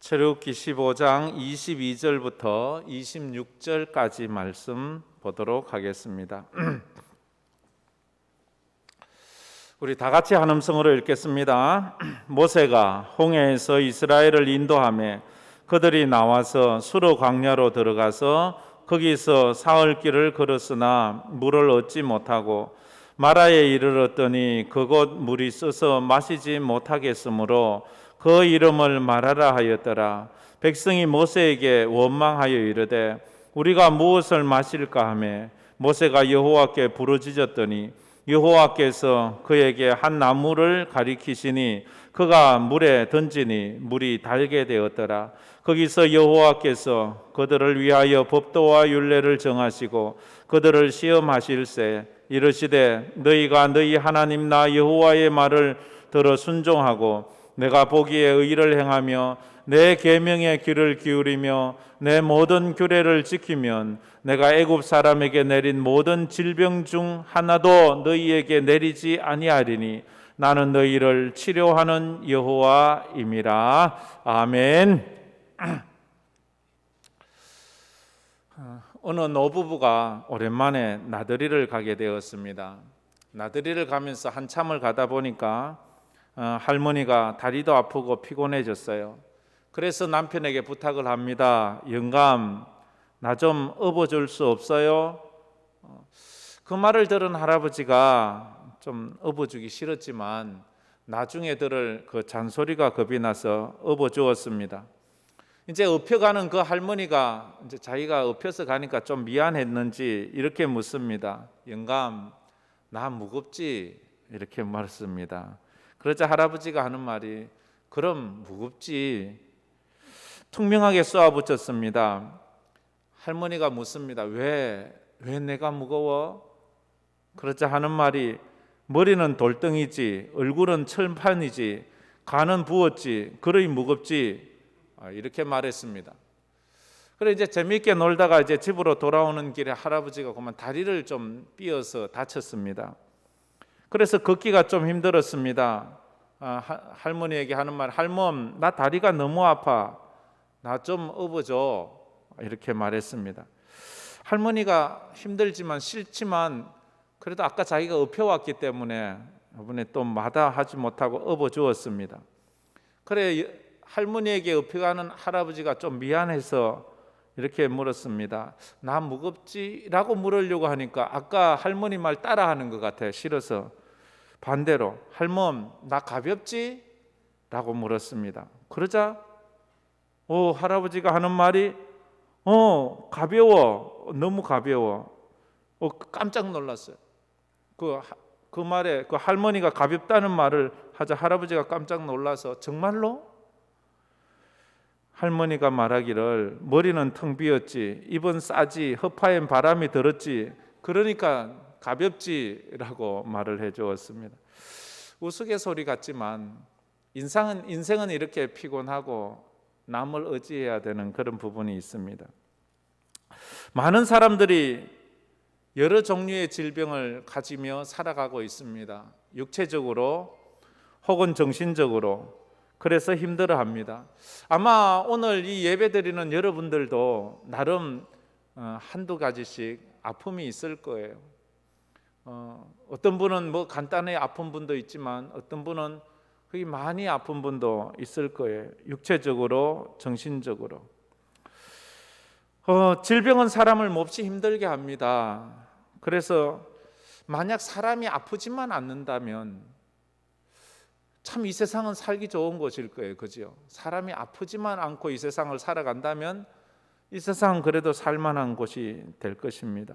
출애굽기 15장 22절부터 26절까지 말씀 보도록 하겠습니다. 우리 다 같이 한 음성으로 읽겠습니다. 모세가 홍해에서 이스라엘을 인도하며 그들이 나와서 수르 광야로 들어가서 거기서 사흘 길을 걸었으나 물을 얻지 못하고 마라에 이르렀더니 그곳 물이 써서 마시지 못하겠으므로 그 이름을 마라라 하였더라. 백성이 모세에게 원망하여 이르되 우리가 무엇을 마실까 하매 모세가 여호와께 부르짖었더니 여호와께서 그에게 한 나무를 가리키시니 그가 물에 던지니 물이 달게 되었더라. 거기서 여호와께서 그들을 위하여 법도와 율례를 정하시고 그들을 시험하실세 이르시되 너희가 너희 하나님 나 여호와의 말을 들어 순종하고 내가 보기에 의를 행하며 내 계명의 귀를 기울이며 내 모든 규례를 지키면 내가 애굽 사람에게 내린 모든 질병 중 하나도 너희에게 내리지 아니하리니 나는 너희를 치료하는 여호와임이라. 아멘. 어느 노부부가 오랜만에 나들이를 가게 되었습니다. 나들이를 가면서 한참을 가다 보니까 할머니가 다리도 아프고 피곤해졌어요. 그래서 남편에게 부탁을 합니다. 영감, 나 좀 업어줄 수 없어요? 그 말을 들은 할아버지가 좀 업어주기 싫었지만 나중에 들을 그 잔소리가 겁이 나서 업어주었습니다. 이제 업혀가는 그 할머니가 이제 자기가 업혀서 가니까 좀 미안했는지 이렇게 묻습니다. 영감, 나 무겁지? 이렇게 말했습니다. 그러자 할아버지가 하는 말이 그럼 무겁지. 퉁명하게 쏘아붙였습니다. 할머니가 묻습니다. 왜 내가 무거워? 그러자 하는 말이 머리는 돌덩이지 얼굴은 철판이지 간은 부었지 그러니 무겁지. 이렇게 말했습니다. 그래 이제 재미있게 놀다가 이제 집으로 돌아오는 길에 할아버지가 그만 다리를 좀 삐어서 다쳤습니다. 그래서 걷기가 좀 힘들었습니다. 할머니에게 하는 말, 할멈 나 다리가 너무 아파. 나 좀 업어줘. 이렇게 말했습니다. 할머니가 힘들지만 싫지만 그래도 아까 자기가 업혀왔기 때문에 이번에 또 마다하지 못하고 업어주었습니다. 그래 할머니에게 업혀가는 할아버지가 좀 미안해서 이렇게 물었습니다. 나 무겁지? 라고 물으려고 하니까 아까 할머니 말 따라하는 것 같아요. 싫어서 반대로 할멈 나 가볍지? 라고 물었습니다. 그러자 할아버지가 하는 말이 가벼워. 너무 가벼워. 깜짝 놀랐어요. 그 말에 그 할머니가 가볍다는 말을 하자 할아버지가 깜짝 놀라서 정말로? 할머니가 말하기를 머리는 텅 비었지 입은 싸지 허파엔 바람이 들었지 그러니까 가볍지라고 말을 해주었습니다. 우스갯소리 같지만 인생은 이렇게 피곤하고 남을 의지해야 되는 그런 부분이 있습니다. 많은 사람들이 여러 종류의 질병을 가지며 살아가고 있습니다. 육체적으로 혹은 정신적으로. 그래서 힘들어합니다. 아마 오늘 이 예배드리는 여러분들도 나름 한두 가지씩 아픔이 있을 거예요. 어떤 분은 뭐 간단히 아픈 분도 있지만 어떤 분은 거의 많이 아픈 분도 있을 거예요. 육체적으로, 정신적으로. 질병은 사람을 몹시 힘들게 합니다. 그래서 만약 사람이 아프지만 않는다면 참 이 세상은 살기 좋은 곳일 거예요. 그죠? 사람이 아프지만 않고 이 세상을 살아간다면 이 세상은 그래도 살만한 곳이 될 것입니다.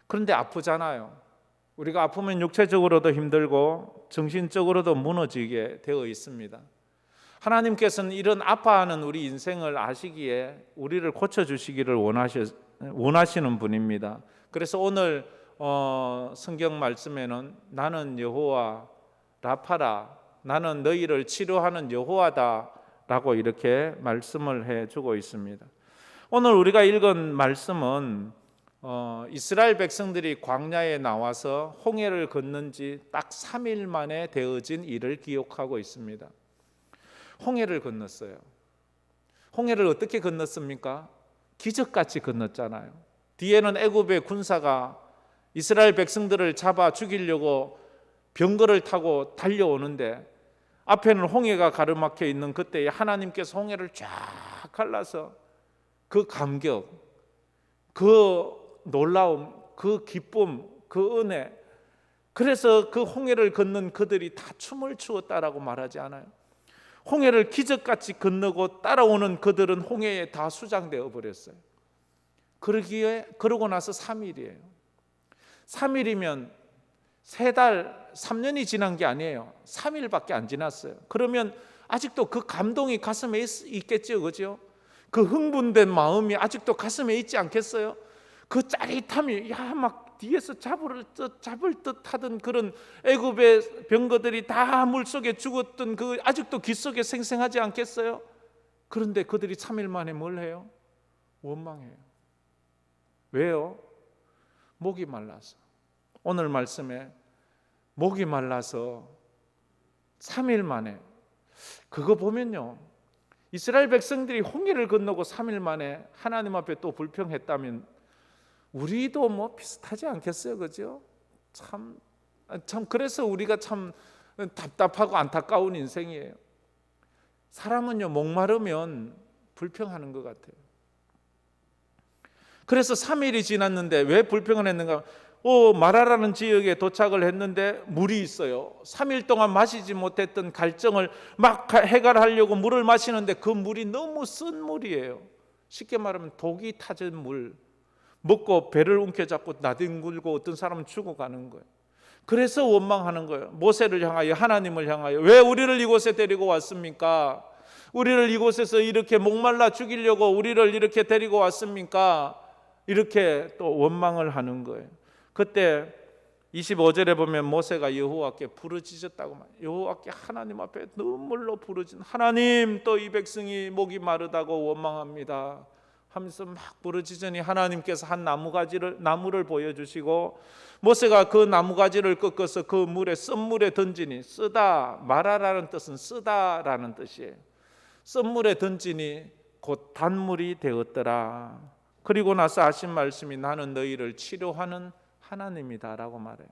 그런데 아프잖아요. 우리가 아프면 육체적으로도 힘들고 정신적으로도 무너지게 되어 있습니다. 하나님께서는 이런 아파하는 우리 인생을 아시기에 우리를 고쳐주시기를 원하시는 분입니다. 그래서 오늘 성경 말씀에는 나는 여호와 라파라 나는 너희를 치료하는 여호와다 라고 이렇게 말씀을 해주고 있습니다. 오늘 우리가 읽은 말씀은 이스라엘 백성들이 광야에 나와서 홍해를 건넌 지 딱 3일 만에 되어진 일을 기록하고 있습니다. 홍해를 건넜어요. 홍해를 어떻게 건넜습니까? 기적같이 건넜잖아요. 뒤에는 애굽의 군사가 이스라엘 백성들을 잡아 죽이려고 병거를 타고 달려오는데 앞에는 홍해가 가로막혀 있는 그때에 하나님께서 홍해를 쫙 갈라서 그 감격, 그 놀라움, 그 기쁨, 그 은혜, 그래서 그 홍해를 건넌 그들이 다 춤을 추었다라고 말하지 않아요? 홍해를 기적같이 건너고 따라오는 그들은 홍해에 다 수장되어 버렸어요. 그러고 나서 3일이에요. 3일이면 3달, 3년이 지난 게 아니에요. 3일밖에 안 지났어요. 그러면 아직도 그 감동이 가슴에 있겠죠, 그죠? 그 흥분된 마음이 아직도 가슴에 있지 않겠어요? 그 짜릿함이 막 뒤에서 잡을 듯 하던 그런 애굽의 병거들이 다 물속에 죽었던 그 아직도 귓속에 생생하지 않겠어요? 그런데 그들이 3일 만에 뭘 해요? 원망해요. 왜요? 목이 말라서. 오늘 말씀에 목이 말라서 3일 만에, 그거 보면요, 이스라엘 백성들이 홍해를 건너고 3일 만에 하나님 앞에 또 불평했다면 우리도 뭐 비슷하지 않겠어요, 그죠? 참 그래서 우리가 참 답답하고 안타까운 인생이에요. 사람은요, 목마르면 불평하는 것 같아요. 그래서 3일이 지났는데 왜 불평을 했는가? 마라라는 지역에 도착을 했는데 물이 있어요. 3일 동안 마시지 못했던 갈증을 막 해결하려고 물을 마시는데 그 물이 너무 쓴 물이에요. 쉽게 말하면 독이 타진 물. 먹고 배를 움켜잡고 나뒹굴고 어떤 사람은 죽어가는 거예요. 그래서 원망하는 거예요. 모세를 향하여, 하나님을 향하여, 왜 우리를 이곳에 데리고 왔습니까? 우리를 이곳에서 이렇게 목말라 죽이려고 우리를 이렇게 데리고 왔습니까? 이렇게 또 원망을 하는 거예요. 그때 25절에 보면 모세가 여호와께 부르짖었다고 말해요. 여호와께 하나님 앞에 눈물로 부르짖는, 하나님, 또 이 백성이 목이 마르다고 원망합니다 하면서 막 부르짖으니 하나님께서 한 나무를 보여주시고 모세가 그 나무가지를 꺾어서 그 물에, 쓴물에 던지니, 쓰다, 마라라는 뜻은 쓰다라는 뜻이에요. 쓴물에 던지니 곧 단물이 되었더라. 그리고 나서 하신 말씀이 나는 너희를 치료하는 하나님이다라고 말해요.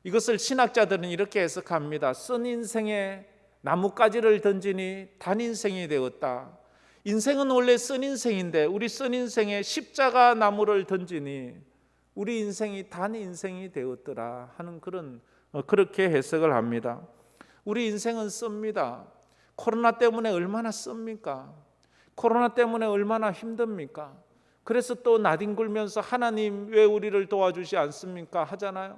이것을 신학자들은 이렇게 해석합니다. 쓴 인생에 나뭇가지를 던지니 단 인생이 되었다. 인생은 원래 쓴 인생인데 우리 쓴 인생에 십자가 나무를 던지니 우리 인생이 단 인생이 되었더라 하는 그렇게 해석을 합니다. 우리 인생은 씁니다. 코로나 때문에 얼마나 씁니까? 코로나 때문에 얼마나 힘듭니까? 그래서 또 나뒹굴면서 하나님 왜 우리를 도와주지 않습니까? 하잖아요.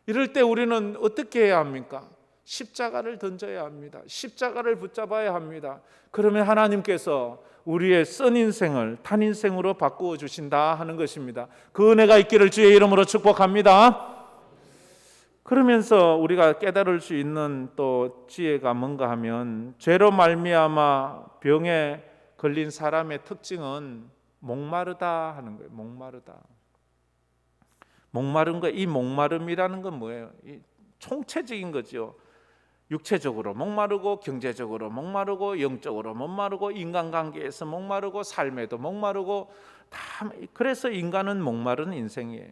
이럴 때 우리는 어떻게 해야 합니까? 십자가를 던져야 합니다. 십자가를 붙잡아야 합니다. 그러면 하나님께서 우리의 쓴 인생을 단 인생으로 바꾸어 주신다 하는 것입니다. 그 은혜가 있기를 주의 이름으로 축복합니다. 그러면서 우리가 깨달을 수 있는 또 지혜가 뭔가 하면, 죄로 말미암아 병에 걸린 사람의 특징은 목마르다 하는 거예요. 목마른 거. 이 목마름이라는 건 뭐예요? 이 총체적인 거죠. 육체적으로 목마르고, 경제적으로 목마르고, 영적으로 목마르고, 인간관계에서 목마르고, 삶에도 목마르고, 다. 그래서 인간은 목마른 인생이에요.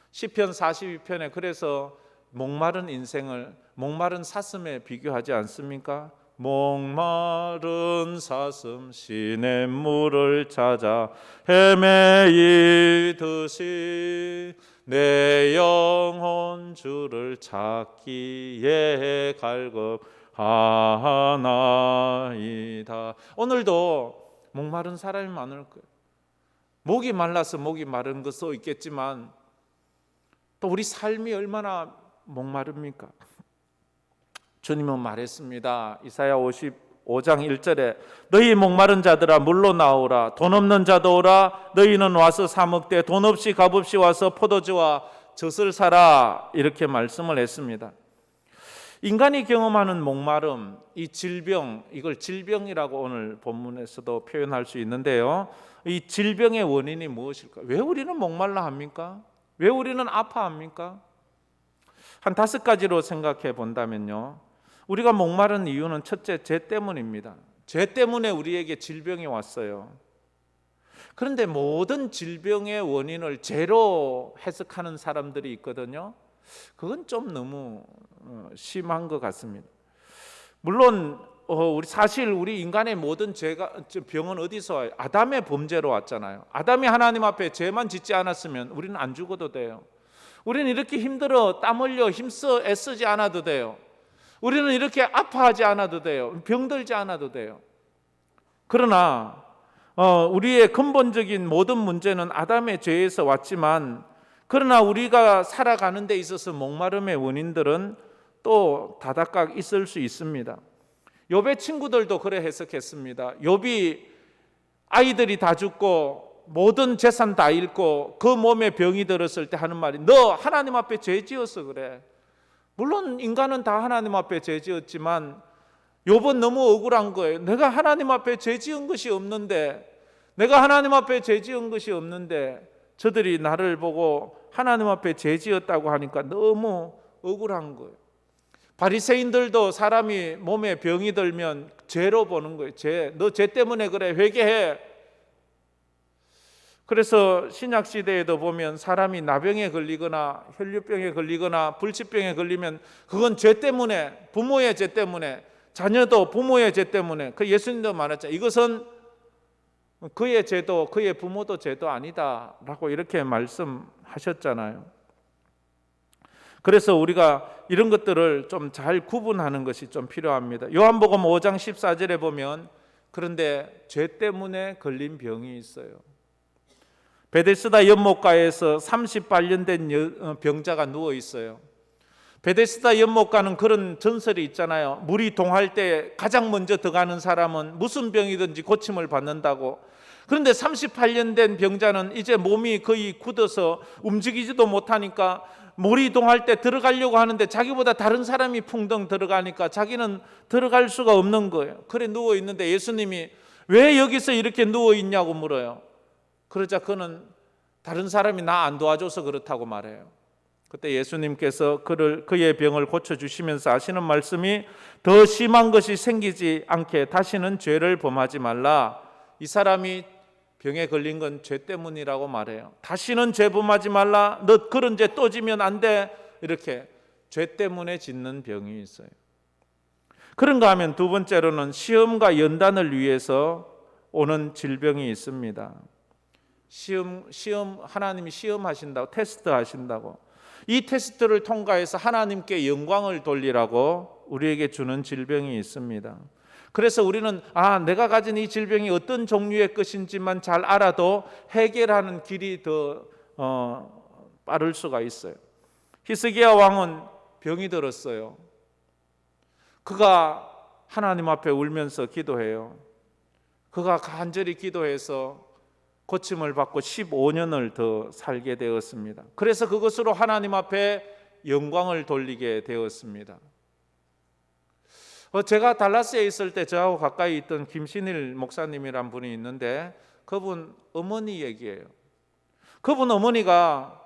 시편 42편에 그래서 목마른 인생을 목마른 사슴에 비교하지 않습니까? 목마른 사슴 시냇물을 찾아 헤매이듯이 내 영혼 주를 찾기에 갈급하나이다. 오늘도 목마른 사람이 많을 거예요. 목이 말라서 목이 마른 거 써 있겠지만 또 우리 삶이 얼마나 목마릅니까? 주님은 말했습니다. 이사야 55장 1절에 너희 목마른 자들아 물로 나오라. 돈 없는 자도 오라. 너희는 와서 사 먹되 돈 없이 값없이 와서 포도주와 젖을 사라. 이렇게 말씀을 했습니다. 인간이 경험하는 목마름, 이 질병, 이걸 질병이라고 오늘 본문에서도 표현할 수 있는데요. 이 질병의 원인이 무엇일까? 왜 우리는 목말라 합니까? 왜 우리는 아파합니까? 한 5가지로 생각해 본다면요. 우리가 목마른 이유는 첫째, 죄 때문입니다. 죄 때문에 우리에게 질병이 왔어요. 그런데 모든 질병의 원인을 죄로 해석하는 사람들이 있거든요. 그건 좀 너무 심한 것 같습니다. 물론 우리 인간의 모든 병은 어디서 와요? 아담의 범죄로 왔잖아요. 아담이 하나님 앞에 죄만 짓지 않았으면 우리는 안 죽어도 돼요. 우리는 이렇게 힘들어 땀 흘려 힘써 애쓰지 않아도 돼요. 우리는 이렇게 아파하지 않아도 돼요. 병들지 않아도 돼요. 그러나 우리의 근본적인 모든 문제는 아담의 죄에서 왔지만, 그러나 우리가 살아가는 데 있어서 목마름의 원인들은 또 다닥각 있을 수 있습니다. 욥의 친구들도 그래 해석했습니다. 욥이 아이들이 다 죽고 모든 재산 다 잃고 그 몸에 병이 들었을 때 하는 말이, 너 하나님 앞에 죄 지어서 그래. 물론 인간은 다 하나님 앞에 죄 지었지만 욥은 너무 억울한 거예요. 내가 하나님 앞에 죄 지은 것이 없는데, 저들이 나를 보고 하나님 앞에 죄 지었다고 하니까 너무 억울한 거예요. 바리새인들도 사람이 몸에 병이 들면 죄로 보는 거예요. 너 죄 때문에 그래, 회개해. 그래서 신약 시대에도 보면 사람이 나병에 걸리거나 혈류병에 걸리거나 불치병에 걸리면 그건 죄 때문에, 부모의 죄 때문에, 자녀도 부모의 죄 때문에. 그 예수님도 말했잖아요. 이것은 그의 죄도 그의 부모도 죄도 아니다라고 이렇게 말씀하셨잖아요. 그래서 우리가 이런 것들을 좀 잘 구분하는 것이 좀 필요합니다. 요한복음 5장 14절에 보면, 그런데 죄 때문에 걸린 병이 있어요. 베데스다 연못가에서 38년 된 병자가 누워 있어요. 베데스다 연못가는 그런 전설이 있잖아요. 물이 동할 때 가장 먼저 들어가는 사람은 무슨 병이든지 고침을 받는다고. 그런데 38년 된 병자는 이제 몸이 거의 굳어서 움직이지도 못하니까 물이 동할 때 들어가려고 하는데 자기보다 다른 사람이 풍덩 들어가니까 자기는 들어갈 수가 없는 거예요. 그래 누워 있는데 예수님이 왜 여기서 이렇게 누워 있냐고 물어요. 그러자 그는 다른 사람이 나 안 도와줘서 그렇다고 말해요. 그때 예수님께서 그의 병을 고쳐주시면서 하시는 말씀이, 더 심한 것이 생기지 않게 다시는 죄를 범하지 말라. 이 사람이 병에 걸린 건 죄 때문이라고 말해요. 다시는 죄 범하지 말라. 너 그런 죄 또 지면 안 돼. 이렇게 죄 때문에 짓는 병이 있어요. 그런가 하면 두 번째로는 시험과 연단을 위해서 오는 질병이 있습니다. 하나님이 시험하신다고, 테스트하신다고. 이 테스트를 통과해서 하나님께 영광을 돌리라고 우리에게 주는 질병이 있습니다. 그래서 우리는 내가 가진 이 질병이 어떤 종류의 것인지만 잘 알아도 해결하는 길이 더 빠를 수가 있어요. 히스기야 왕은 병이 들었어요. 그가 하나님 앞에 울면서 기도해요. 그가 간절히 기도해서 고침을 받고 15년을 더 살게 되었습니다. 그래서 그것으로 하나님 앞에 영광을 돌리게 되었습니다. 제가 달라스에 있을 때 저하고 가까이 있던 김신일 목사님이란 분이 있는데, 그분 어머니 얘기예요. 그분 어머니가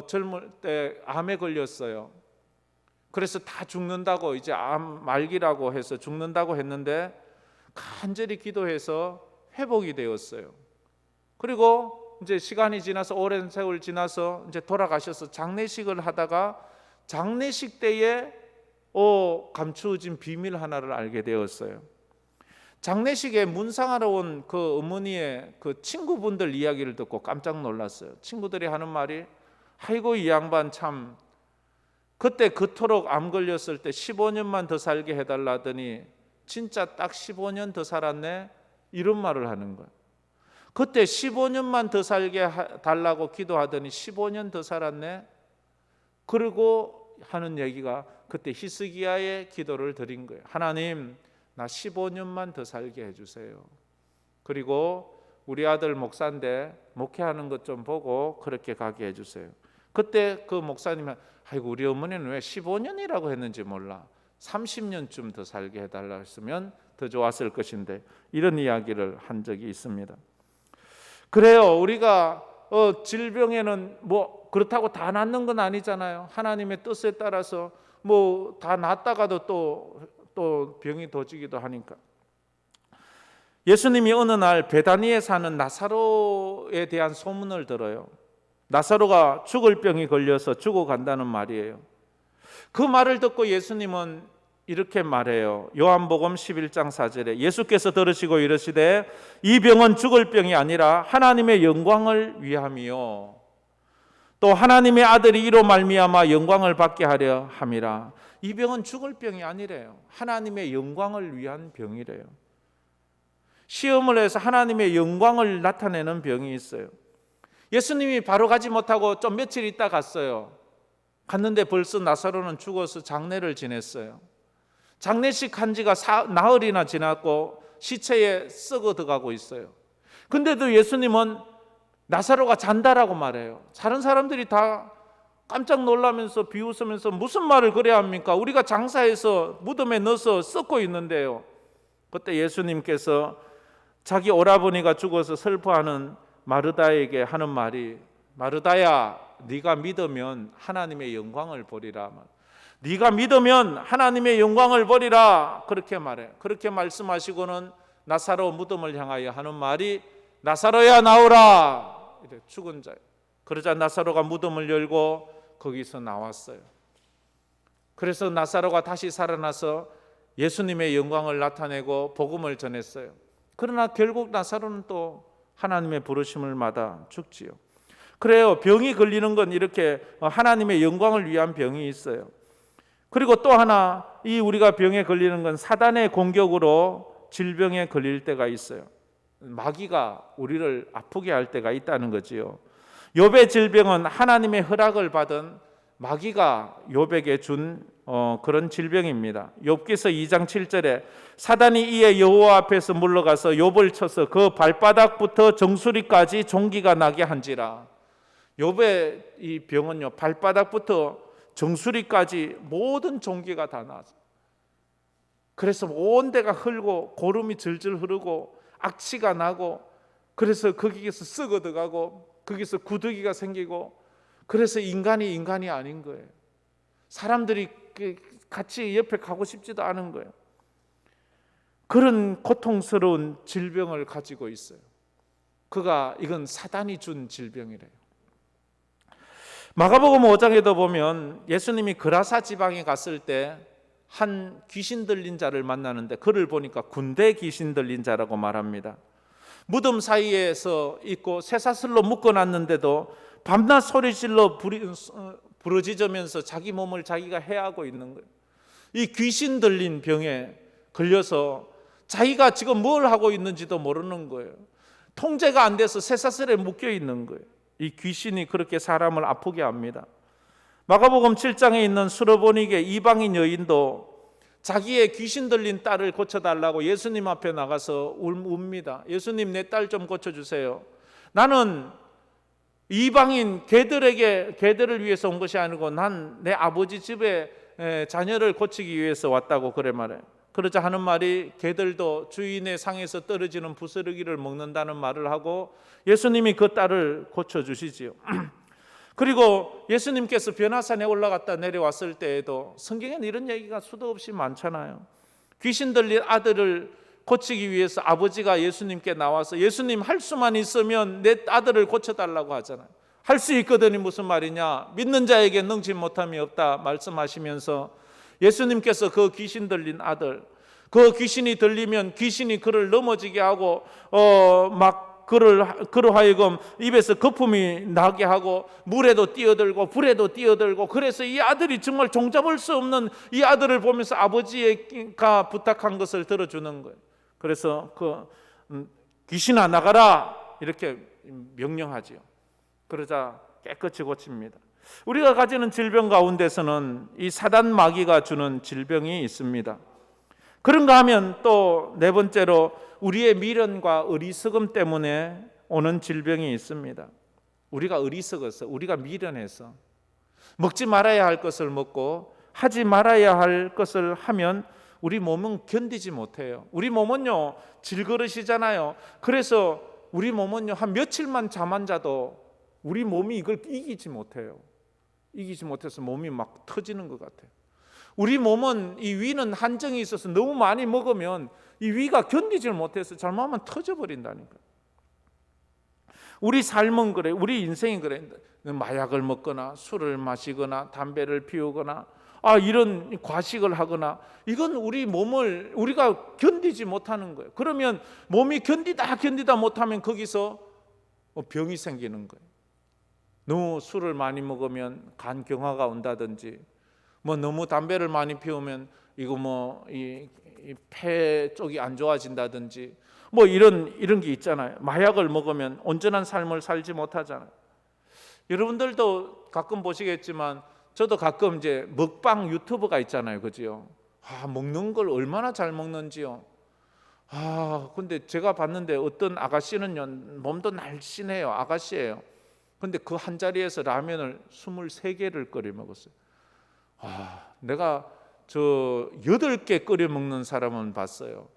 젊을 때 암에 걸렸어요. 그래서 다 죽는다고, 이제 암 말기라고 해서 죽는다고 했는데 간절히 기도해서 회복이 되었어요. 그리고 이제 시간이 지나서, 오랜 세월 지나서 이제 돌아가셔서 장례식을 하다가 장례식 때에 감추어진 비밀 하나를 알게 되었어요. 장례식에 문상하러 온 그 어머니의 그 친구분들 이야기를 듣고 깜짝 놀랐어요. 친구들이 하는 말이, 아이고 이 양반 참 그때 그토록 암 걸렸을 때 15년만 더 살게 해달라더니 진짜 딱 15년 더 살았네, 이런 말을 하는 거예요. 그때 15년만 더 살게 달라고 기도하더니 15년 더 살았네. 그리고 하는 얘기가, 그때 히스기야의 기도를 드린 거예요. 하나님, 나 15년만 더 살게 해주세요. 그리고 우리 아들 목사인데 목회하는 것 좀 보고 그렇게 가게 해주세요. 그때 그 목사님은, 아이고 우리 어머니는 왜 15년이라고 했는지 몰라, 30년쯤 더 살게 해달라 했으면 더 좋았을 것인데, 이런 이야기를 한 적이 있습니다. 그래요. 우리가 질병에는 뭐 그렇다고 다 낫는 건 아니잖아요. 하나님의 뜻에 따라서 뭐 다 낫다가도 또 병이 도지기도 하니까. 예수님이 어느 날 베다니에 사는 나사로에 대한 소문을 들어요. 나사로가 죽을 병이 걸려서 죽어간다는 말이에요. 그 말을 듣고 예수님은 이렇게 말해요. 요한복음 11장 4절에 예수께서 들으시고 이르시되 이 병은 죽을 병이 아니라 하나님의 영광을 위함이요 또 하나님의 아들이 이로 말미암아 영광을 받게 하려 함이라. 이 병은 죽을 병이 아니래요. 하나님의 영광을 위한 병이래요. 시험을 해서 하나님의 영광을 나타내는 병이 있어요. 예수님이 바로 가지 못하고 좀 며칠 있다 갔어요. 갔는데 벌써 나사로는 죽어서 장례를 지냈어요. 장례식 한 지가 나흘이나 지났고 시체에 썩어 들어가고 있어요. 근데도 예수님은 나사로가 잔다라고 말해요. 다른 사람들이 다 깜짝 놀라면서 비웃으면서 무슨 말을 그래야 합니까? 우리가 장사해서 무덤에 넣어서 썩고 있는데요. 그때 예수님께서 자기 오라버니가 죽어서 슬퍼하는 마르다에게 하는 말이 마르다야 네가 믿으면 하나님의 영광을 보리라. 네가 믿으면 하나님의 영광을 보리라 그렇게 말해요. 그렇게 말씀하시고는 나사로 무덤을 향하여 하는 말이 나사로야 나오라. 이래 죽은 자. 그러자 나사로가 무덤을 열고 거기서 나왔어요. 그래서 나사로가 다시 살아나서 예수님의 영광을 나타내고 복음을 전했어요. 그러나 결국 나사로는 또 하나님의 부르심을 받아 죽지요. 그래요. 병이 걸리는 건 이렇게 하나님의 영광을 위한 병이 있어요. 그리고 또 하나 이 우리가 병에 걸리는 건 사단의 공격으로 질병에 걸릴 때가 있어요. 마귀가 우리를 아프게 할 때가 있다는 거지요. 욥의 질병은 하나님의 허락을 받은 마귀가 욥에게 준 그런 질병입니다. 욥기서 2장 7절에 사단이 이에 여호와 앞에서 물러가서 욥을 쳐서 그 발바닥부터 정수리까지 종기가 나게 한지라. 욥의 이 병은요 발바닥부터 정수리까지 모든 종기가 다 나서 그래서 온 데가 흘고 고름이 질질 흐르고 악취가 나고 그래서 거기에서 썩어 들어가고 거기서 구더기가 생기고 그래서 인간이 아닌 거예요. 사람들이 같이 옆에 가고 싶지도 않은 거예요. 그런 고통스러운 질병을 가지고 있어요. 이건 사단이 준 질병이래요. 마가복음 5장에도 보면 예수님이 그라사 지방에 갔을 때 한 귀신 들린 자를 만나는데 그를 보니까 군대 귀신 들린 자라고 말합니다. 무덤 사이에서 있고 쇠사슬로 묶어놨는데도 밤낮 소리질러 부러지면서 자기 몸을 자기가 해하고 있는 거예요. 이 귀신 들린 병에 걸려서 자기가 지금 뭘 하고 있는지도 모르는 거예요. 통제가 안 돼서 쇠사슬에 묶여 있는 거예요. 이 귀신이 그렇게 사람을 아프게 합니다. 마가복음 7장에 있는 수르보니게 이방인 여인도 자기의 귀신 들린 딸을 고쳐달라고 예수님 앞에 나가서 웁니다. 예수님 내 딸 좀 고쳐주세요. 나는 이방인 개들을 위해서 온 것이 아니고 난 내 아버지 집에 자녀를 고치기 위해서 왔다고 그래 말해요. 그러자 하는 말이 개들도 주인의 상에서 떨어지는 부스러기를 먹는다는 말을 하고 예수님이 그 딸을 고쳐주시지요. 그리고 예수님께서 변화산에 올라갔다 내려왔을 때에도 성경에는 이런 얘기가 수도 없이 많잖아요. 귀신 들린 아들을 고치기 위해서 아버지가 예수님께 나와서 예수님 할 수만 있으면 내 아들을 고쳐달라고 하잖아요. 할 수 있거든이 무슨 말이냐? 믿는 자에게 능치 못함이 없다 말씀하시면서 예수님께서 그 귀신 들린 아들, 그 귀신이 들리면 귀신이 그를 넘어지게 하고 그로 하여금 입에서 거품이 나게 하고 물에도 뛰어들고 불에도 뛰어들고 그래서 이 아들이 정말 종잡을 수 없는 이 아들을 보면서 아버지가 부탁한 것을 들어주는 거예요. 그래서 귀신아 나가라 이렇게 명령하지요. 그러자 깨끗이 고칩니다. 우리가 가지는 질병 가운데서는 이 사단 마귀가 주는 질병이 있습니다. 그런가 하면 또 네 번째로 우리의 미련과 어리석음 때문에 오는 질병이 있습니다. 우리가 어리석어서 우리가 미련해서 먹지 말아야 할 것을 먹고 하지 말아야 할 것을 하면 우리 몸은 견디지 못해요. 우리 몸은요 질그릇이잖아요. 그래서 우리 몸은요 한 며칠만 잠 안 자도 우리 몸이 이걸 이기지 못해요. 이기지 못해서 몸이 막 터지는 것 같아요. 우리 몸은 이 위는 한정이 있어서 너무 많이 먹으면 이 위가 견디질 못해서 잘못하면 터져버린다니까. 우리 삶은 그래, 우리 인생이 그래. 마약을 먹거나 술을 마시거나 담배를 피우거나 이런 과식을 하거나, 이건 우리 몸을 우리가 견디지 못하는 거예요. 그러면 몸이 견디다 못하면 거기서 병이 생기는 거예요. 너무 술을 많이 먹으면 간경화가 온다든지, 너무 담배를 많이 피우면 이거 이 폐 쪽이 안 좋아진다든지, 이런 게 있잖아요. 마약을 먹으면 온전한 삶을 살지 못하잖아요. 여러분들도 가끔 보시겠지만 저도 가끔 이제 먹방 유튜버가 있잖아요, 그죠? 먹는 걸 얼마나 잘 먹는지요. 근데 제가 봤는데 어떤 아가씨는요, 몸도 날씬해요, 아가씨예요. 근데 그 한 자리에서 라면을 23개를 끓여 먹었어요. 내가 저 8개 끓여 먹는 사람은 봤어요.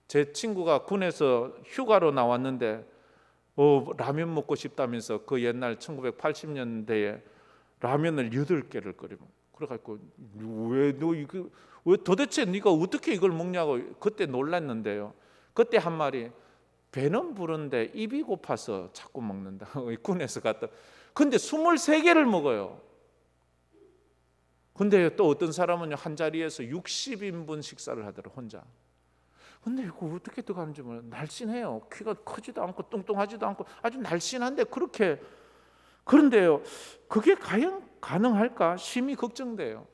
제 친구가 군에서 휴가로 나왔는데 라면 먹고 싶다면서 그 옛날 1980년대에 라면을 8개를 끓여 먹어. 그래가지고 왜 도대체 네가 어떻게 이걸 먹냐고 그때 놀랐는데요. 그때 한 말이, 배는 부른데 입이 고파서 자꾸 먹는다. 군에서 갔다. 근데 23개를 먹어요. 근데 또 어떤 사람은 한 자리에서 60인분 식사를 하더라고요, 혼자. 근데 이거 어떻게 들어가는지 몰라요. 날씬해요. 키가 크지도 않고 뚱뚱하지도 않고 아주 날씬한데 그렇게. 그런데요, 그게 과연 가능할까? 심히 걱정돼요.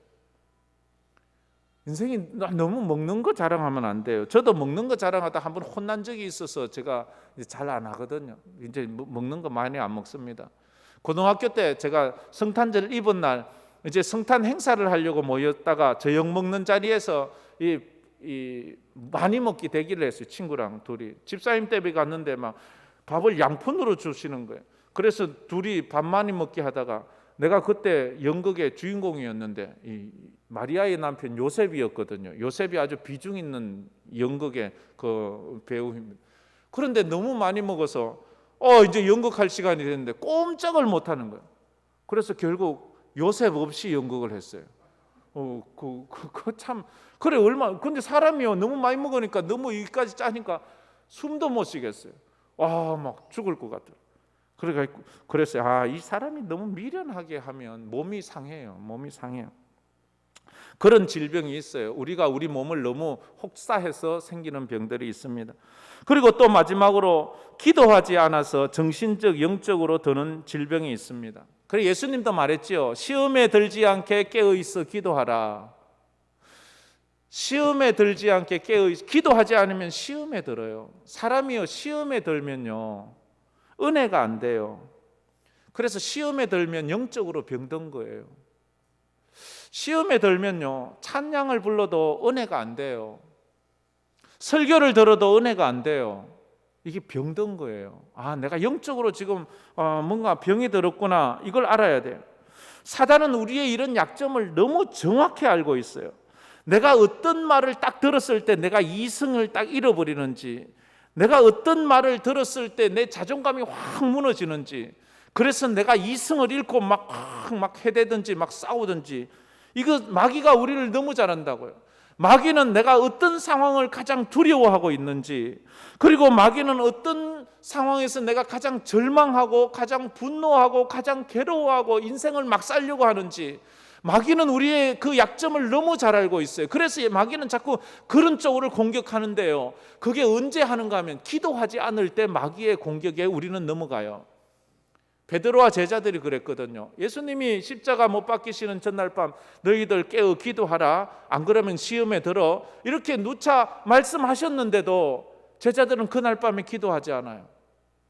인생이 너무 먹는 거 자랑하면 안 돼요. 저도 먹는 거 자랑하다 한번 혼난 적이 있어서 제가 잘 안 하거든요. 이제 먹는 거 많이 안 먹습니다. 고등학교 때 제가 성탄절 입은 날 이제 성탄 행사를 하려고 모였다가 저녁 먹는 자리에서 이 많이 먹기 대기를 했어요. 친구랑 둘이 집사님 댁에 갔는데 막 밥을 양푼으로 주시는 거예요. 그래서 둘이 밥 많이 먹기 하다가, 내가 그때 연극의 주인공이었는데 이 마리아의 남편 요셉이었거든요. 요셉이 아주 비중 있는 연극의 그 배우입니다. 그런데 너무 많이 먹어서 이제 연극할 시간이 됐는데 꼼짝을 못 하는 거예요. 그래서 결국 요셉 없이 연극을 했어요. 참 그래, 근데 사람이요 너무 많이 먹으니까, 너무 여기까지 짜니까 숨도 못 쉬겠어요. 막 죽을 것 같아요. 그래서 이 사람이 너무 미련하게 하면 몸이 상해요. 그런 질병이 있어요. 우리가 우리 몸을 너무 혹사해서 생기는 병들이 있습니다. 그리고 또 마지막으로 기도하지 않아서 정신적, 영적으로 드는 질병이 있습니다. 그래서 예수님도 말했지요. 시험에 들지 않게 깨어 있어 기도하라. 시험에 들지 않게 깨어 있어. 기도하지 않으면 시험에 들어요. 사람이요 시험에 들면요 은혜가 안 돼요. 그래서 시험에 들면 영적으로 병든 거예요. 시험에 들면요 찬양을 불러도 은혜가 안 돼요. 설교를 들어도 은혜가 안 돼요. 이게 병든 거예요. 내가 영적으로 지금 뭔가 병이 들었구나, 이걸 알아야 돼요. 사단은 우리의 이런 약점을 너무 정확히 알고 있어요. 내가 어떤 말을 딱 들었을 때 내가 이성을 딱 잃어버리는지, 내가 어떤 말을 들었을 때 내 자존감이 확 무너지는지, 그래서 내가 이성을 잃고 막 해대든지 막 싸우든지, 이거 마귀가 우리를 너무 잘 안다고요. 마귀는 내가 어떤 상황을 가장 두려워하고 있는지, 그리고 마귀는 어떤 상황에서 내가 가장 절망하고 가장 분노하고 가장 괴로워하고 인생을 막 살려고 하는지, 마귀는 우리의 그 약점을 너무 잘 알고 있어요. 그래서 마귀는 자꾸 그런 쪽으로 공격하는데요, 그게 언제 하는가 하면 기도하지 않을 때 마귀의 공격에 우리는 넘어가요. 베드로와 제자들이 그랬거든요. 예수님이 십자가 못 박히시는 전날 밤 너희들 깨어 기도하라, 안 그러면 시험에 들어, 이렇게 누차 말씀하셨는데도 제자들은 그날 밤에 기도하지 않아요.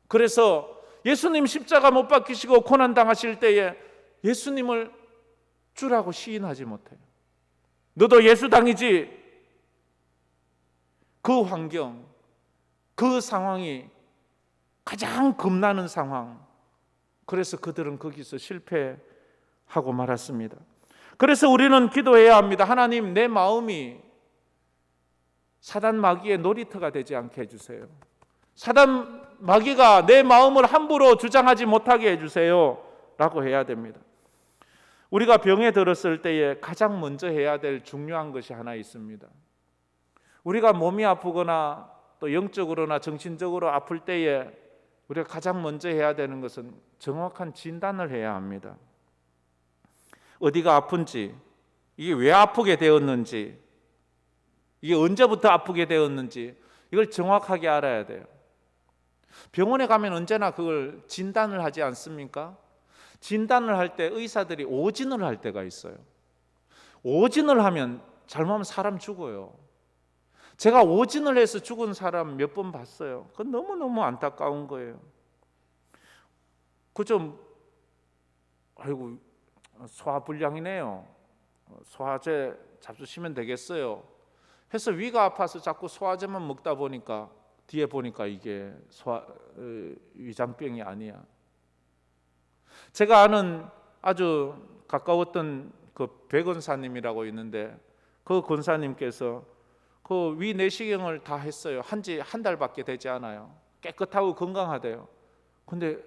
그래서 예수님 십자가 못 박히시고 고난당하실 때에 예수님을 주라고 시인하지 못해요. 너도 예수당이지. 그 환경, 그 상황이 가장 겁나는 상황. 그래서 그들은 거기서 실패하고 말았습니다. 그래서 우리는 기도해야 합니다. 하나님, 내 마음이 사단 마귀의 놀이터가 되지 않게 해주세요. 사단 마귀가 내 마음을 함부로 주장하지 못하게 해주세요 라고 해야 됩니다. 우리가 병에 들었을 때에 가장 먼저 해야 될 중요한 것이 하나 있습니다. 우리가 몸이 아프거나 또 영적으로나 정신적으로 아플 때에 우리가 가장 먼저 해야 되는 것은 정확한 진단을 해야 합니다. 어디가 아픈지, 이게 왜 아프게 되었는지, 이게 언제부터 아프게 되었는지 이걸 정확하게 알아야 돼요. 병원에 가면 언제나 그걸 진단을 하지 않습니까? 진단을 할 때 의사들이 오진을 할 때가 있어요. 오진을 하면 잘못하면 사람 죽어요. 제가 오진을 해서 죽은 사람 몇 번 봤어요. 그건 너무너무 안타까운 거예요. 그좀 아이고 소화불량이네요. 소화제 잡수시면 되겠어요. 해서 위가 아파서 자꾸 소화제만 먹다 보니까 뒤에 보니까 이게 위장병이 아니야. 제가 아는 아주 가까웠던 그 백원사님이라고 있는데 그 권사님께서 그 위 내시경을 다 했어요. 한지 한 달밖에 되지 않아요. 깨끗하고 건강하대요. 근데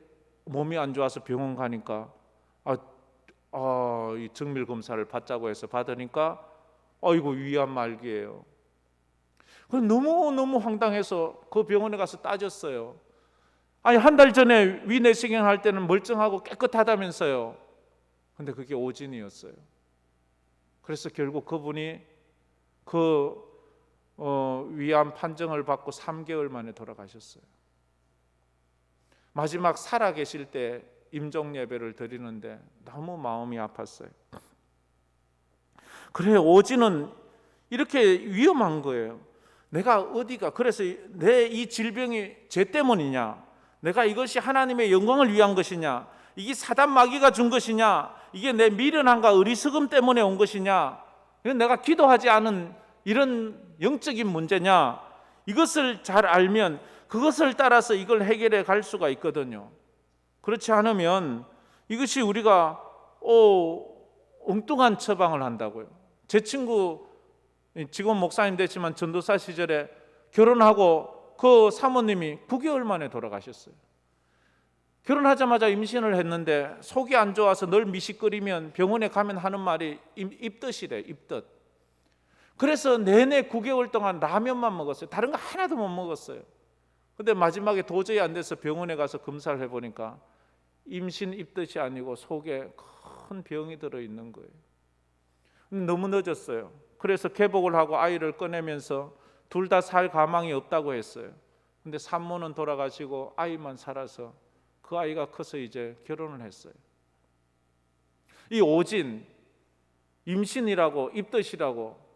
몸이 안 좋아서 병원 가니까 이 정밀 검사를 받자고 해서 받으니까 이거 위암 말기예요. 너무 황당해서 그 병원에 가서 따졌어요. 아니 한 달 전에 위 내시경 할 때는 멀쩡하고 깨끗하다면서요. 근데 그게 오진이었어요. 그래서 결국 그분이 위암 판정을 받고 3개월 만에 돌아가셨어요. 마지막 살아 계실 때 임종 예배를 드리는데 너무 마음이 아팠어요. 그래, 오진은 이렇게 위험한 거예요. 내가 어디가 그래서 내 이 질병이 죄 때문이냐, 내가 이것이 하나님의 영광을 위한 것이냐, 이게 사단 마귀가 준 것이냐, 이게 내 미련함과 어리석음 때문에 온 것이냐, 이건 내가 기도하지 않은 이런 영적인 문제냐, 이것을 잘 알면 그것을 따라서 이걸 해결해 갈 수가 있거든요. 그렇지 않으면 이것이 우리가 엉뚱한 처방을 한다고요. 제 친구 지금 목사님 됐지만 전도사 시절에 결혼하고 그 사모님이 9개월 만에 돌아가셨어요. 결혼하자마자 임신을 했는데 속이 안 좋아서 늘 미식거리면 병원에 가면 하는 말이 입덧이래, 입덧. 그래서 내내 9개월 동안 라면만 먹었어요. 다른 거 하나도 못 먹었어요. 근데 마지막에 도저히 안 돼서 병원에 가서 검사를 해보니까 임신 입덧이 아니고 속에 큰 병이 들어있는 거예요. 너무 늦었어요. 그래서 개복을 하고 아이를 꺼내면서 둘 다 살 가망이 없다고 했어요. 근데 산모는 돌아가시고 아이만 살아서 그 아이가 커서 이제 결혼을 했어요. 이 오진, 임신이라고 입덧이라고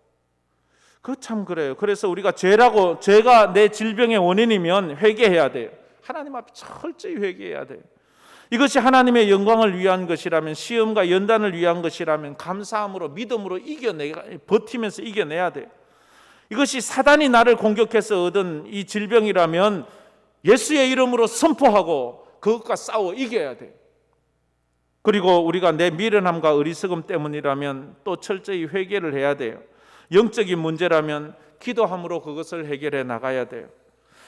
그 참 그래요. 그래서 우리가 죄가 내 질병의 원인이면 회개해야 돼요. 하나님 앞에 철저히 회개해야 돼요. 이것이 하나님의 영광을 위한 것이라면, 시험과 연단을 위한 것이라면 감사함으로 믿음으로 버티면서 이겨내야 돼요. 이것이 사단이 나를 공격해서 얻은 이 질병이라면 예수의 이름으로 선포하고 그것과 싸워 이겨야 돼요. 그리고 우리가 내 미련함과 어리석음 때문이라면 또 철저히 회개를 해야 돼요. 영적인 문제라면 기도함으로 그것을 해결해 나가야 돼요.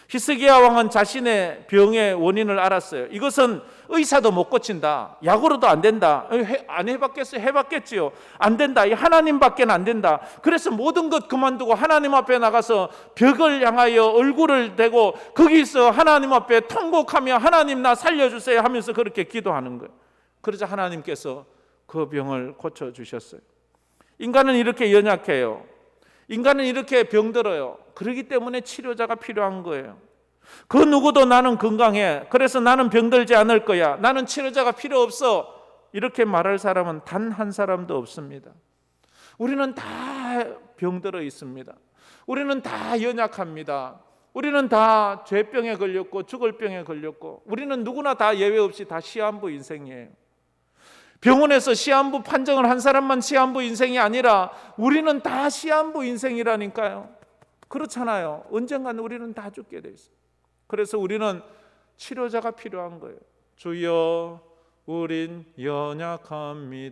히스기야 왕은 자신의 병의 원인을 알았어요. 이것은 의사도 못 고친다. 약으로도 안 된다. 안 해봤겠어요? 해봤겠지요. 안 된다. 하나님밖에 안 된다. 그래서 모든 것 그만두고 하나님 앞에 나가서 벽을 향하여 얼굴을 대고 거기서 하나님 앞에 통곡하며 하나님 나 살려주세요 하면서 그렇게 기도하는 거예요. 그러자 하나님께서 그 병을 고쳐주셨어요. 인간은 이렇게 연약해요. 인간은 이렇게 병들어요. 그렇기 때문에 치료자가 필요한 거예요. 그 누구도 나는 건강해. 그래서 나는 병들지 않을 거야. 나는 치료자가 필요 없어. 이렇게 말할 사람은 단 한 사람도 없습니다. 우리는 다 병들어 있습니다. 우리는 다 연약합니다. 우리는 다 죄병에 걸렸고 죽을 병에 걸렸고 우리는 누구나 다 예외 없이 다 시한부 인생이에요. 병원에서 시한부 판정을 한 사람만 시한부 인생이 아니라 우리는 다 시한부 인생이라니까요. 그렇잖아요. 언젠가는 우리는 다 죽게 돼 있어요. 그래서 우리는 치료자가 필요한 거예요. 주여, 우린 연약합니다.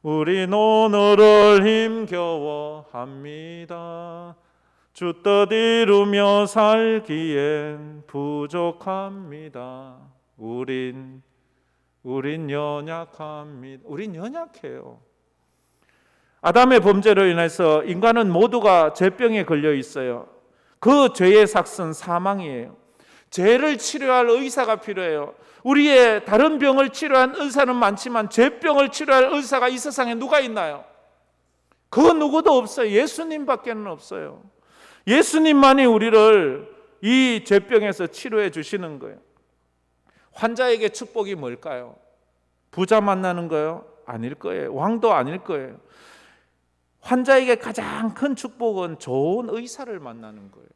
우린 오늘을 힘겨워합니다. 주 뜻 이루며 살기엔 부족합니다. 우린 우린 연약합니다. 우린 연약해요. 아담의 범죄로 인해서 인간은 모두가 죄병에 걸려 있어요. 그 죄의 삭은 사망이에요. 죄를 치료할 의사가 필요해요. 우리의 다른 병을 치료한 의사는 많지만 죄병을 치료할 의사가 이 세상에 누가 있나요? 그 누구도 없어요. 예수님밖에는 없어요. 예수님만이 우리를 이 죄병에서 치료해 주시는 거예요. 환자에게 축복이 뭘까요? 부자 만나는 거요? 아닐 거예요. 왕도 아닐 거예요. 환자에게 가장 큰 축복은 좋은 의사를 만나는 거예요.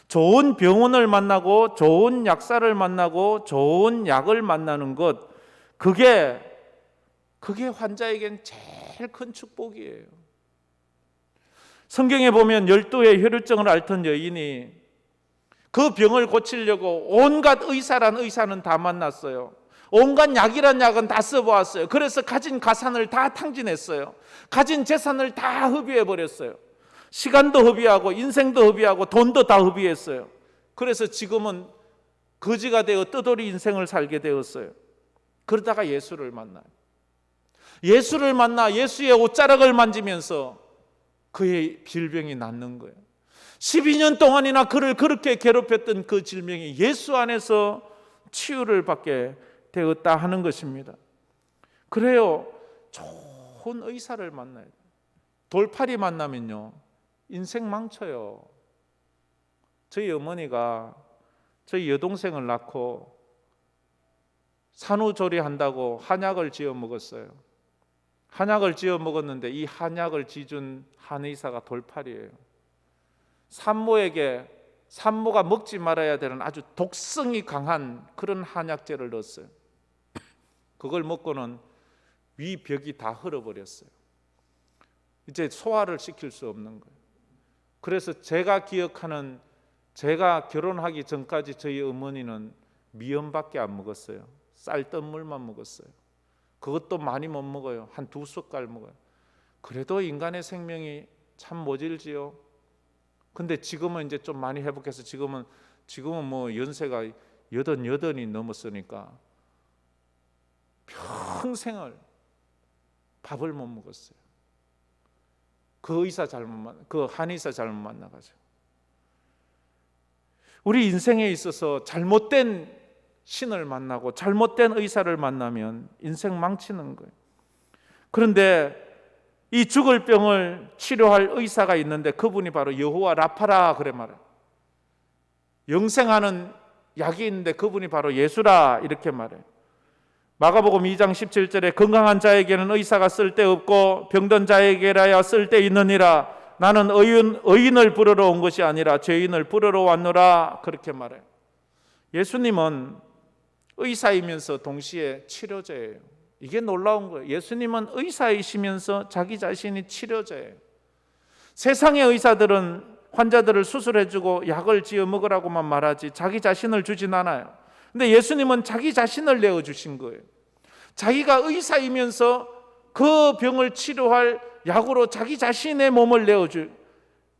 좋은 병원을 만나고 좋은 약사를 만나고 좋은 약을 만나는 것, 그게 환자에겐 제일 큰 축복이에요. 성경에 보면 12의 혈루증을 앓던 여인이 그 병을 고치려고 온갖 의사란 의사는 다 만났어요. 온갖 약이란 약은 다 써보았어요. 그래서 가진 가산을 다 탕진했어요. 가진 재산을 다 흡입해버렸어요. 시간도 흡입하고 인생도 흡입하고 돈도 다 흡입했어요. 그래서 지금은 거지가 되어 떠돌이 인생을 살게 되었어요. 그러다가 예수를 만나요. 예수를 만나 예수의 옷자락을 만지면서 그의 질병이 낫는 거예요. 12년 동안이나 그를 그렇게 괴롭혔던 그 질병이 예수 안에서 치유를 받게 되었다 하는 것입니다. 그래요. 좋은 의사를 만나야 돼요. 돌팔이 만나면요, 인생 망쳐요. 저희 어머니가 저희 여동생을 낳고 산후조리한다고 한약을 지어 먹었어요. 한약을 지어 먹었는데 이 한약을 지준 한의사가 돌팔이에요. 산모가 먹지 말아야 되는 아주 독성이 강한 그런 한약재를 넣었어요. 그걸 먹고는 위벽이 다 흘러버렸어요. 이제 소화를 시킬 수 없는 거예요. 그래서 제가 기억하는, 제가 결혼하기 전까지 저희 어머니는 미연밖에 안 먹었어요. 쌀뜨물만 먹었어요. 그것도 많이 못 먹어요. 한 2숟갈 먹어요. 그래도 인간의 생명이 참 모질지요. 근데 지금은 이제 좀 많이 회복해서 지금은 뭐 연세가 88이 넘었으니까 평생을 밥을 못 먹었어요. 그 한의사 잘못 만나가지고. 우리 인생에 있어서 잘못된 신을 만나고 잘못된 의사를 만나면 인생 망치는 거예요. 그런데 이 죽을 병을 치료할 의사가 있는데 그분이 바로 여호와 라파라 그래 말해요. 영생하는 약이 있는데 그분이 바로 예수라 이렇게 말해요. 마가복음 2장 17절에 건강한 자에게는 의사가 쓸데없고 병든 자에게라야 쓸데있느니라. 나는 의인을 부르러 온 것이 아니라 죄인을 부르러 왔노라 그렇게 말해요. 예수님은 의사이면서 동시에 치료자예요. 이게 놀라운 거예요. 예수님은 의사이시면서 자기 자신이 치료자예요. 세상의 의사들은 환자들을 수술해주고 약을 지어 먹으라고만 말하지 자기 자신을 주진 않아요. 근데 예수님은 자기 자신을 내어주신 거예요. 자기가 의사이면서 그 병을 치료할 약으로 자기 자신의 몸을 내어줘요.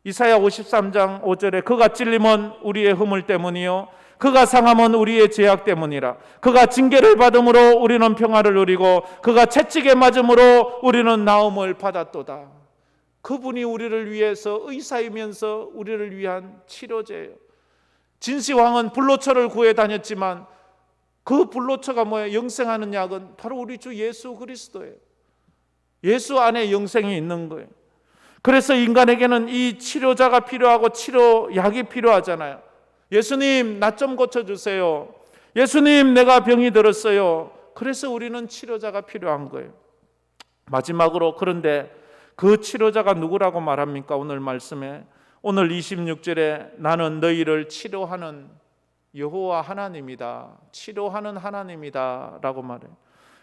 이사야 53장 5절에 그가 찔림은 우리의 허물 때문이요 그가 상함은 우리의 죄악 때문이라. 그가 징계를 받음으로 우리는 평화를 누리고 그가 채찍에 맞음으로 우리는 나음을 받았도다. 그분이 우리를 위해서 의사이면서 우리를 위한 치료제예요. 진시황은 불로초를 구해 다녔지만 그 불로초가 뭐예요? 영생하는 약은 바로 우리 주 예수 그리스도예요. 예수 안에 영생이 있는 거예요. 그래서 인간에게는 이 치료자가 필요하고 치료약이 필요하잖아요. 예수님 나 좀 고쳐주세요. 예수님 내가 병이 들었어요. 그래서 우리는 치료자가 필요한 거예요. 마지막으로 그런데 그 치료자가 누구라고 말합니까? 오늘 말씀에 오늘 26절에 나는 너희를 치료하는 여호와 하나님이다. 치료하는 하나님이다 라고 말해요.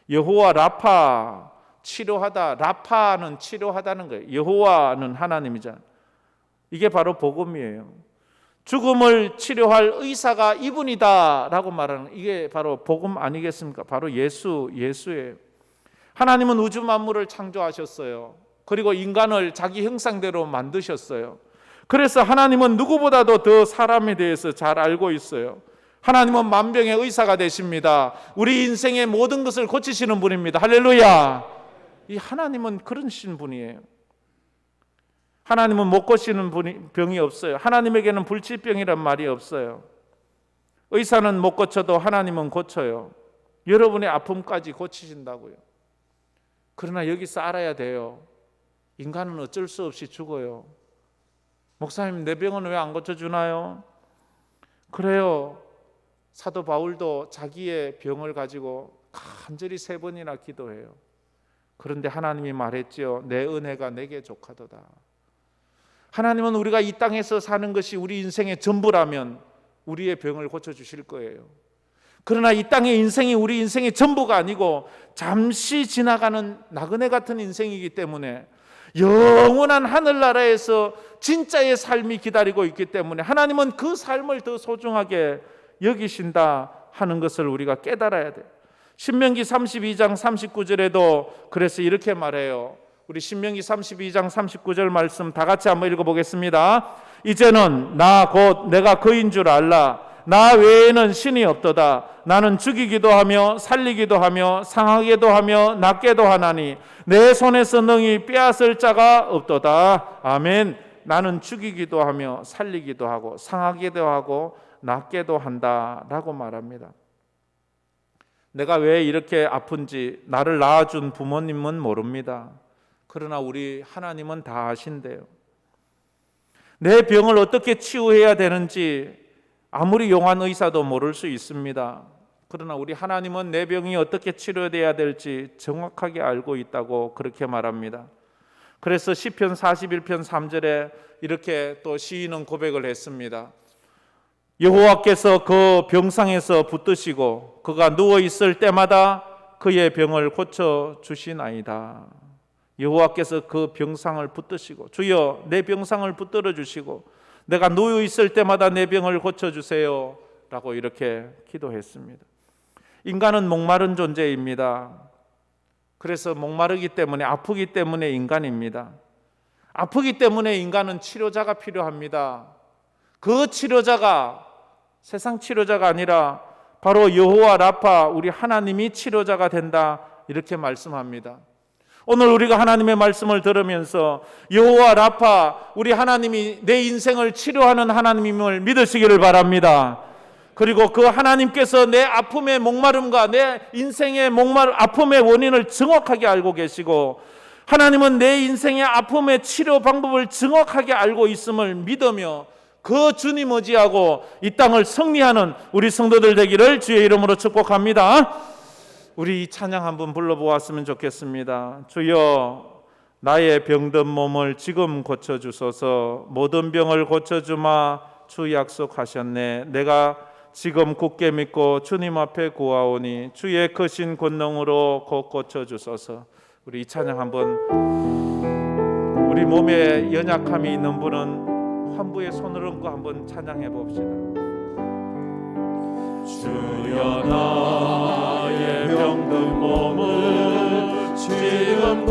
여호와 라파, 치료하다. 라파는 치료하다는 거예요. 여호와는 하나님이잖아요. 이게 바로 복음이에요. 죽음을 치료할 의사가 이분이다 라고 말하는, 이게 바로 복음 아니겠습니까? 바로 예수예요. 하나님은 우주 만물을 창조하셨어요. 그리고 인간을 자기 형상대로 만드셨어요. 그래서 하나님은 누구보다도 더 사람에 대해서 잘 알고 있어요. 하나님은 만병의 의사가 되십니다. 우리 인생의 모든 것을 고치시는 분입니다. 할렐루야. 이 하나님은 그러신 분이에요. 하나님은 못 고치는 병이 없어요. 하나님에게는 불치병이란 말이 없어요. 의사는 못 고쳐도 하나님은 고쳐요. 여러분의 아픔까지 고치신다고요. 그러나 여기서 알아야 돼요. 인간은 어쩔 수 없이 죽어요. 목사님, 내 병은 왜 안 고쳐주나요? 그래요. 사도 바울도 자기의 병을 가지고 간절히 3번이나 기도해요. 그런데 하나님이 말했죠. 내 은혜가 내게 족하도다. 하나님은 우리가 이 땅에서 사는 것이 우리 인생의 전부라면 우리의 병을 고쳐주실 거예요. 그러나 이 땅의 인생이 우리 인생의 전부가 아니고 잠시 지나가는 나그네 같은 인생이기 때문에 영원한 하늘나라에서 진짜의 삶이 기다리고 있기 때문에 하나님은 그 삶을 더 소중하게 여기신다 하는 것을 우리가 깨달아야 돼요. 신명기 32장 39절에도 그래서 이렇게 말해요. 우리 신명기 32장 39절 말씀 다 같이 한번 읽어보겠습니다. 이제는 나 곧 내가 그인 줄 알라. 나 외에는 신이 없도다. 나는 죽이기도 하며 살리기도 하며 상하게도 하며 낫게도 하나니 내 손에서 능히 빼앗을 자가 없도다. 아멘. 나는 죽이기도 하며 살리기도 하고 상하게도 하고 낫게도 한다라고 말합니다. 내가 왜 이렇게 아픈지 나를 낳아준 부모님은 모릅니다. 그러나 우리 하나님은 다 아신대요. 내 병을 어떻게 치유해야 되는지 아무리 용한 의사도 모를 수 있습니다. 그러나 우리 하나님은 내 병이 어떻게 치료돼야 될지 정확하게 알고 있다고 그렇게 말합니다. 그래서 시편 41편 3절에 이렇게 또 시인은 고백을 했습니다. 여호와께서 그 병상에서 붙드시고 그가 누워 있을 때마다 그의 병을 고쳐 주시나이다. 여호와께서 그 병상을 붙드시고 주여 내 병상을 붙들어 주시고 내가 누워 있을 때마다 내 병을 고쳐 주세요 라고 이렇게 기도했습니다. 인간은 목마른 존재입니다. 그래서 목마르기 때문에 아프기 때문에 인간입니다. 아프기 때문에 인간은 치료자가 필요합니다. 그 치료자가 세상 치료자가 아니라 바로 여호와 라파 우리 하나님이 치료자가 된다 이렇게 말씀합니다. 오늘 우리가 하나님의 말씀을 들으면서 여호와 라파 우리 하나님이 내 인생을 치료하는 하나님임을 믿으시기를 바랍니다. 그리고 그 하나님께서 내 아픔의 목마름과 내 인생의 아픔의 원인을 정확하게 알고 계시고 하나님은 내 인생의 아픔의 치료 방법을 정확하게 알고 있음을 믿으며 그 주님 의지하고 이 땅을 승리하는 우리 성도들 되기를 주의 이름으로 축복합니다. 우리 이 찬양 한번 불러보았으면 좋겠습니다. 주여 나의 병든 몸을 지금 고쳐주소서. 모든 병을 고쳐주마 주 약속하셨네. 내가 지금 굳게 믿고 주님 앞에 구하오니 주의 크신 권능으로 곧 고쳐주소서. 우리 이 찬양 한번 우리 몸에 연약함이 있는 분은 환부의 손을 얹고 한번 찬양해 봅시다. 주여 나의 병든 몸을 지금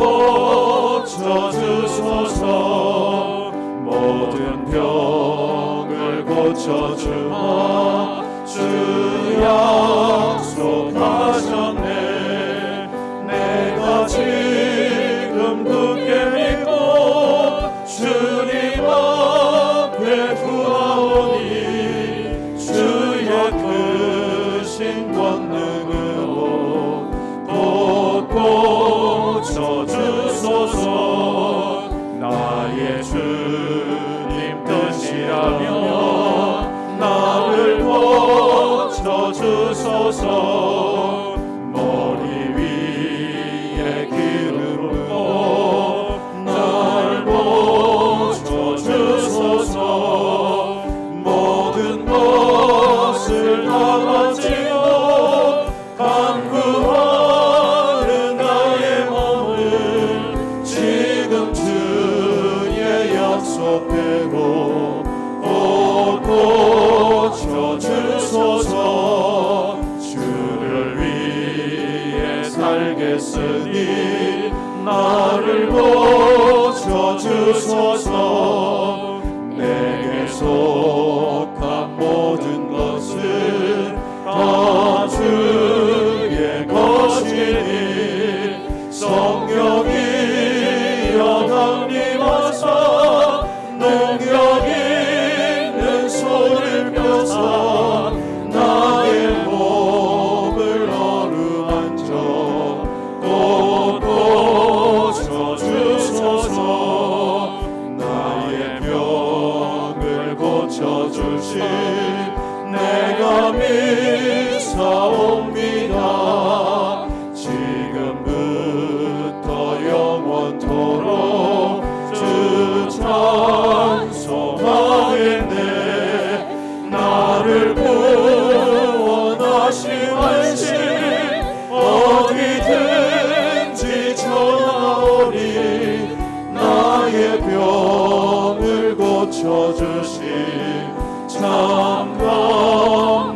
고쳐주소서. 모든 병을 고쳐주마 주 약속하셨네. 내가 지금 굳게 믿고 주님 앞에 구하오니 주의 크신 권능으로 곧 고쳐주소서. 나의 주님 뜻이라면 나를 고쳐주소서. 머리 위에 기름 붓고 날 고쳐주소서. 모든 것을 다 바치고 간구하는 나의 몸을 지금 주의 약속대로 곧 고쳐주소서. 주를 위해 살겠으니 나를 고쳐주소서. 내게 속한 모든 것을 고쳐주신 내가 믿사옵니다. 지금부터 영원토록 주 찬송하겠네. 나를 구원하신 하신 어디든지 전하오니 나의 병을 고쳐주신 참 감사합니다.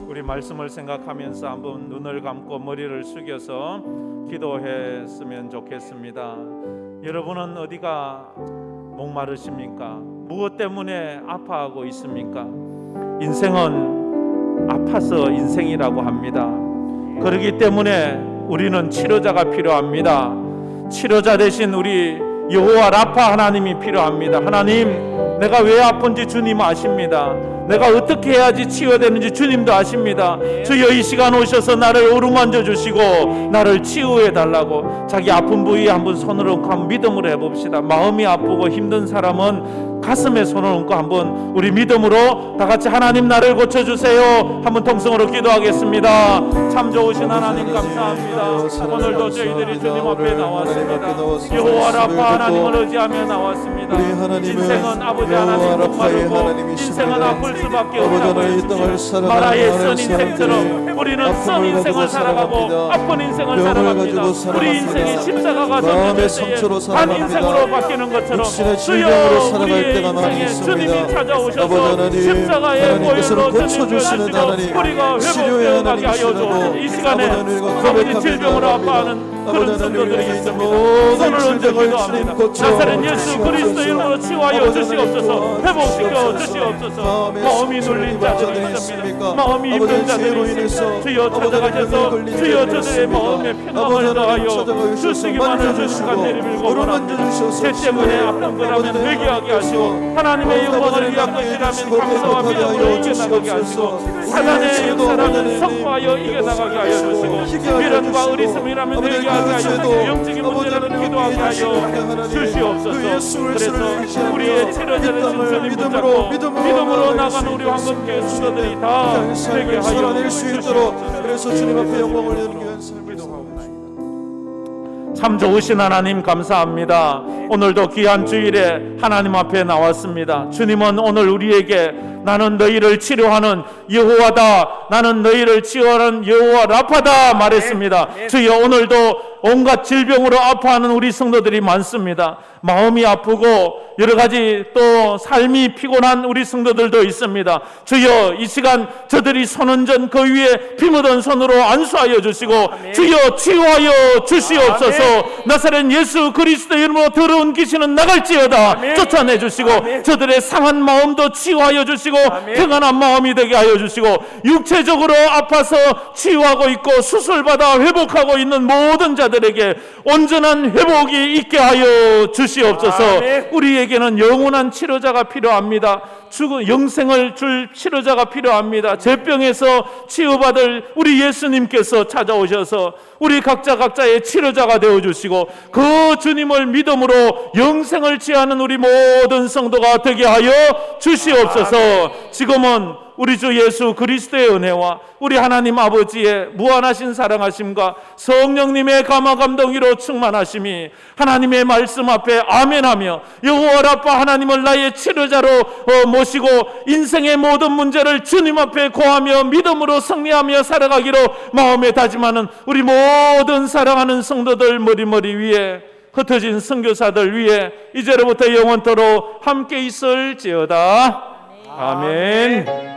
우리 말씀을 생각하면서 한번 눈을 감고 머리를 숙여서 기도했으면 좋겠습니다. 여러분은 어디가 목마르십니까? 무엇 때문에 아파하고 있습니까? 인생은 아파서 인생이라고 합니다. 그렇기 때문에 우리는 치료자가 필요합니다. 치료자 대신 우리 여호와 라파 하나님이 필요합니다. 하나님, 내가 왜 아픈지 주님 아십니다. 내가 어떻게 해야지 치유되는지 주님도 아십니다. 주여 이 시간 오셔서 나를 어루만져 주시고 나를 치유해 달라고 자기 아픈 부위에 한번 손을 얹고 한번 믿음으로 해봅시다. 마음이 아프고 힘든 사람은 가슴에 손을 얹고 한번 우리 믿음으로 다 같이 하나님 나를 고쳐주세요 한번 통성으로 기도하겠습니다. 참 좋으신 하나님 감사합니다. 오늘도 저희들이 주님 앞에 나왔습니다. 여호와 라파 하나님을 의지하며 나왔습니다. 인생은 아버지 하나님 목마르고 인생은 아플 수밖에 없다고 했습니다. 마라의 선 인생처럼 우리는 선 인생을 살아가고 아픈 인생을 살아갑니다. 우리 인생이 십자가가 던져질 때에 반 인생으로 바뀌는 것처럼 주여 우리의 인생에 주님이 찾아오셔서 십자가의 보혈로 전인변하시고 우리가 회복되어 가게 하여 주옵소서. 이 시간에 아버지 질병으로 아파하는 그런 성도들이 있습니다. 손을 얹어 기도합니다. 나사렛 예수 그리스도 이름으로 치유하여 주시옵소서. 회복시켜 주시옵소서. 마음이 눌린 자들이 있습니다. 마음이 힘든 자들이 있습니다. 주여 찾아가셔서 주여 저들의 마음에 평강을 더하여 주시기만을 주신 간절히 빌고 원합니다. 죄 때문에 아픈 거라면 회개하게 하시고 하나님의 영광을 위한 것이라면 감사와 믿음으로 이겨나가게 하시고 사단의 역사라면 선포하여 이겨나가게 하여 주시고 미련과 의리스이라면 회개하게 하여 주시고 영적인 문제라면 기도하게 하여 주시옵소서. 그래서 우리의 치료자를 순전히 붙잡고 믿음으로 나가는 우리 황금교회 성도들이 다 되게 하여 주시옵소서. 그래서 주님 앞에 영광을 연기한 삶을 참 좋으신 하나님 감사합니다. 오늘도 귀한 주일에 하나님 앞에 나왔습니다. 주님은 오늘 우리에게 나는 너희를 치료하는 여호와다, 나는 너희를 치유하는 여호와 라파다 말했습니다. 주여 오늘도 온갖 질병으로 아파하는 우리 성도들이 많습니다. 마음이 아프고 여러 가지 또 삶이 피곤한 우리 성도들도 있습니다. 주여 이 시간 저들이 손은전 그 위에 피 묻은 손으로 안수하여 주시고 주여 치유하여 주시옵소서. 나사렛 예수 그리스도 이름으로 더러운 귀신은 나갈지어다 쫓아내 주시고 저들의 상한 마음도 치유하여 주시고 평안한 마음이 되게 하여 주시고 육체적으로 아파서 치유하고 있고 수술받아 회복하고 있는 모든 자들에게 온전한 회복이 있게 하여 주시옵소서. 우리에게는 영원한 치료자가 필요합니다. 영생을 줄 치료자가 필요합니다. 제병에서 치유받을 우리 예수님께서 찾아오셔서 우리 각자의 치료자가 되어주시고 그 주님을 믿음으로 영생을 취하는 우리 모든 성도가 되게 하여 주시옵소서. 지금은 우리 주 예수 그리스도의 은혜와 우리 하나님 아버지의 무한하신 사랑하심과 성령님의 감화 감동으로 충만하심이 하나님의 말씀 앞에 아멘하며 여호와 라파 하나님을 나의 치료자로 모시고 인생의 모든 문제를 주님 앞에 고하며 믿음으로 승리하며 살아가기로 마음에 다짐하는 우리 모든 사랑하는 성도들 머리 위에 흩어진 선교사들 위에 이제로부터 영원토록 함께 있을지어다. 아멘.